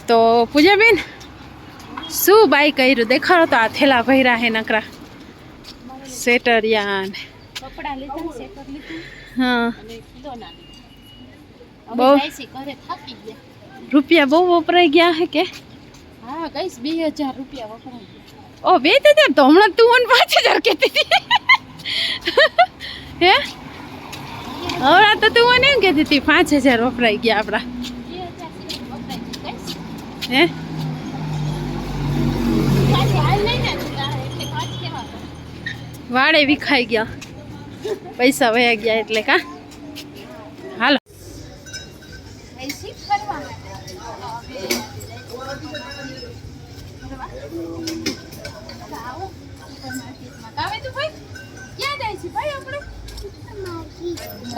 તો પૂજાબેન શું બાય કર્યું દેખાડો તો આ થેલા ભર્યા હે નકરા સેટરિયાન કપડા લીધા સેટર લીધું હા અને ખીલોના લીધા બહુ હવે જાય છે ઘરે થાકી ગયા રૂપિયા બહુ વપરાઈ ગયા હે કે હા ગઈસ 2000 રૂપિયા વપરાઈ ગયા ઓ 2000 તો હમણાં તું મને 5000 કહેતી હતી હે હમણાં તો તું મને એમ કહેતી હતી 5000 વપરાઈ ગયા આપણા 2000 વપરાઈ ગયા ગઈસ હે પાછી હાલ નહીં ને એટલે પાંચ કેવા વાળે વિખાઈ ગયા પૈસા વયા ગયા એટલે કા હાલો એસી ફરવા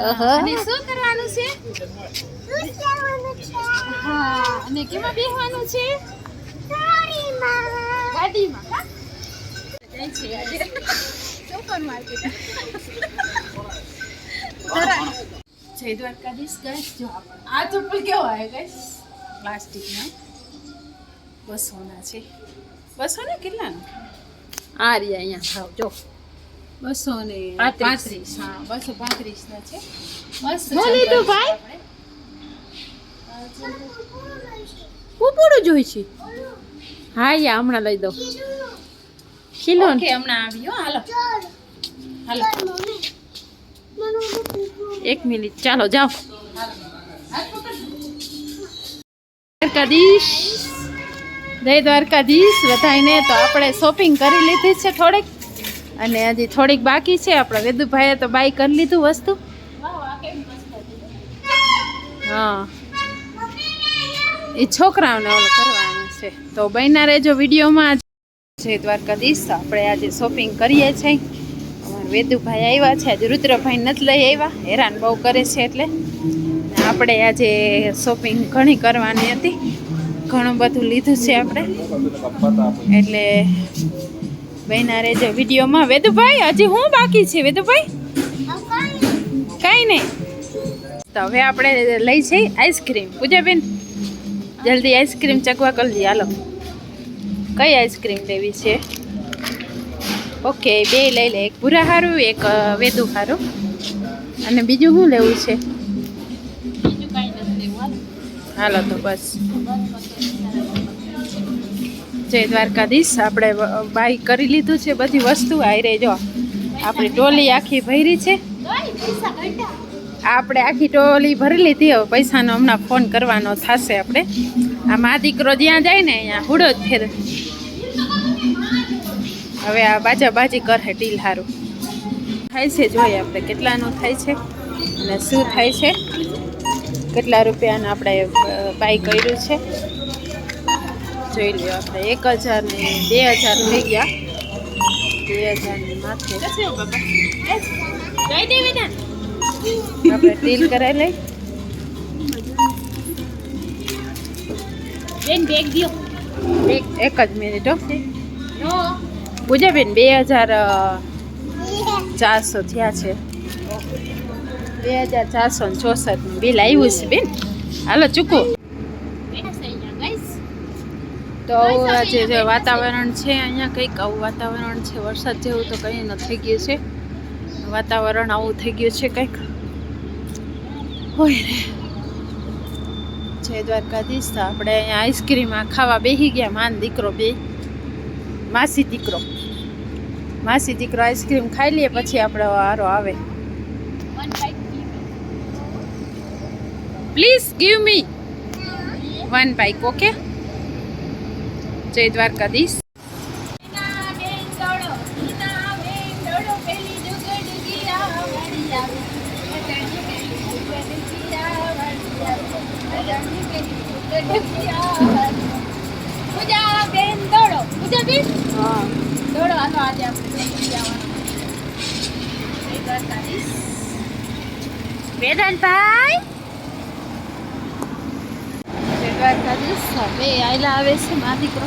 અને શું કરવાનું છે હા અને કેમાં બેસવાનું છે ગાડીમાં કા જાય છે આજે સુપર માર્કેટ જય દ્વારકાધીશ ગાઈસ જો આ ચપ્પલ કેવો આવે ગાઈસ પ્લાસ્ટિકના 200 છે 200 ને કેટલાનો આ રહ્યા અહીંયા થાવ જો 235 હા 235 ના છે બસ બોલી તો ભાઈ પૂપુડું જોઈ છે હા યા હમણાં લઈ દો કિલો ઓકે હમણાં આવ્યો હાલો હાલો એક મિનિટ ચાલો જાઓ દ્વારકાધીશ જય દ્વારકાધીશ બધાને તો આપણે શોપિંગ કરી લીધી છે થોડીક અને હજી થોડીક બાકી છે આપણા વેદુભાઈએ તો બાય કરી લીધું વસ્તુ હા એ છોકરાઓને ઓલું કરવાનું છે તો બન્યા રહેજો વિડીયોમાં જય દ્વારકાધીશ આપણે આજે શોપિંગ કરીએ છીએ અમારા વેદુભાઈ આવ્યા છે આજે રુદ્રભાઈ નથી લઈ આવ્યા હેરાન બહુ કરે છે એટલે આપણે આજે શોપિંગ ઘણી કરવાની હતી ઘણું બધું લીધું છે આપણે એટલે બન્યા રહેજો વિડીયોમાં વેદુભાઈ હજી હું બાકી છે વેદુભાઈ કાંઈ નહીં તો હવે આપણે લઈ જઈએ આઈસ્ક્રીમ પૂજાબેન જલ્દી આઈસ્ક્રીમ ચકવા કરી દઈએ હાલો કઈ આઈસ્ક્રીમ લેવી છે ઓકે બે લઈ લે એક ભૂરા હારું એક વેદુ હારું અને બીજું શું લેવું છે બીજું કાંઈ નથી લેવું હાલો તો બસ જય દ્વારકાધીશ આપણે બાય કરી લીધું છે બધી વસ્તુ આવી રહી જો આપણી ટોલી આખી ભરી છે આપણે આખી ટોલી ભરી લીધી હવે પૈસાનો હમણાં ફોન કરવાનો થશે આપણે આ મા દીકરો જ્યાં જાય ને અહીંયા હુડો જ ફેર હવે આ બાજી કરે ટીલ હારું થાય છે જોઈએ આપણે કેટલાનું થાય છે અને શું થાય છે કેટલા રૂપિયાનું આપણે બાય કર્યું છે જોઈ લ્યો આપણે 1000 ને 2000 થઈ ગયા 2000 ની માથે આપણે ડીલ કરાવી લઈ બેન બેગ દ્યો એક જ મિનિટ હો પૂજાબેન 2400 થયા છે 2464 નું બિલ આવ્યું છે બેન હાલો ચૂકો તો આજે જે વાતાવરણ છે અહીંયા કંઈક આવું વાતાવરણ છે વરસાદ જેવું તો કંઈ ન થઈ ગયું છે વાતાવરણ આવું થઈ ગયું છે કંઈક હોય રે જય દ્વારકાધીશ તો આપણે અહીંયા આઈસ્ક્રીમ ખાવા બેસી ગયા માન દીકરો બે માસી દીકરો આઈસ્ક્રીમ ખાઈ લઈએ પછી આપણે વારો આવે please give me 1 bike okay જય દ્વારકાધીશ પૂજા બેન દોડો પૂજા બેન હા દોડો હાલો આજે આપણે વેદાંતભાઈ જય દ્વારકાધીશ બે આયલા આવે છે મા દીકરો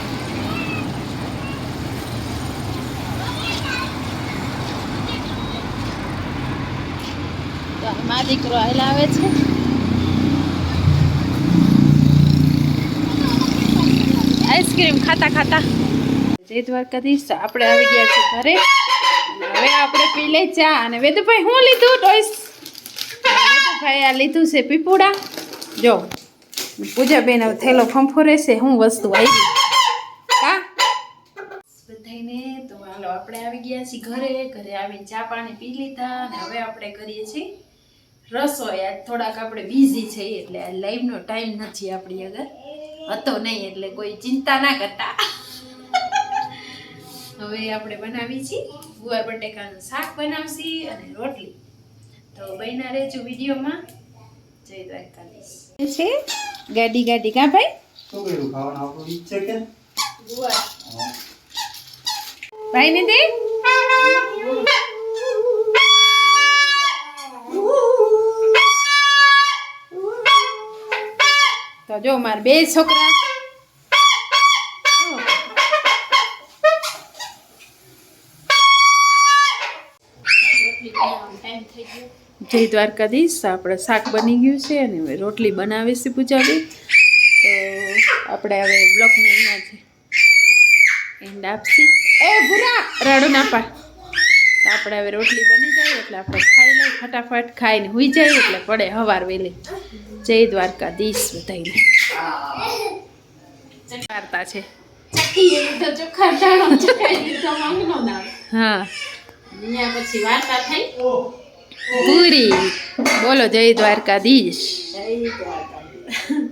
મા દીકરો આયલા આવે છે આઈસ્ક્રીમ ખાતા ખાતા. જય દ્વારકાધીશ. આપણે આવી ગયા છીએ ઘરે. હવે આપણે પી લે ચા. અને વેદુભાઈ હું લીધું ટોઈસ? વેદુભાઈ આ લીધું છે પીપુડા. જો પૂજાબેન હવે થેલો ફંફો રહેશે. હું વસ્તુ આવી કા બધાને. તો હાલો આપણે આવી ગયા છીએ ઘરે. ઘરે આવીને ચા પાણી પી લીધા. અને હવે આપણે કરીએ છીએ રસોઈ. આજ થોડાક આપણે બિઝી છીએ એટલે આ લાઈવનો ટાઈમ નથી આપણી આગળ હતો નહીં, એટલે કોઈ ચિંતા ના કરતા. હવે આપણે બનાવી છીએ ગુવાર બટેકાનું શાક બનાવશી અને રોટલી. તો બન્યા રહેજો વિડીયોમાં. જય દ્વારકાધીશ. છે ગાડી ગાડી કા ભાઈ શું કર્યું ખાવાનું આપણું ઈચ્છે કે ગુવાર ભાઈ ને દે. તો જો માર બે છોકરા જય દ્વારકાધીશ. આપણે શાક બની ગયું છે અને હવે રોટલી બનાવી છે પૂજાબી. તો આપણે હવે બ્લોકને અહીંયા છે એન્ડ આપશી. એ ભૂરા રાડો ના પા. તો આપણે હવે રોટલી બની જાય એટલે આપણે ખાઈ લઈ ફટાફટ. ખાઈને હુઈ જાય એટલે પડે હવાર વેલી. જય દ્વારકાધીશ બધાને. વાર્તા છે હા પછી વાર્તા થઈ પૂરી. બોલો જય દ્વારકાધીશ. જય દ્વારકાધીશ.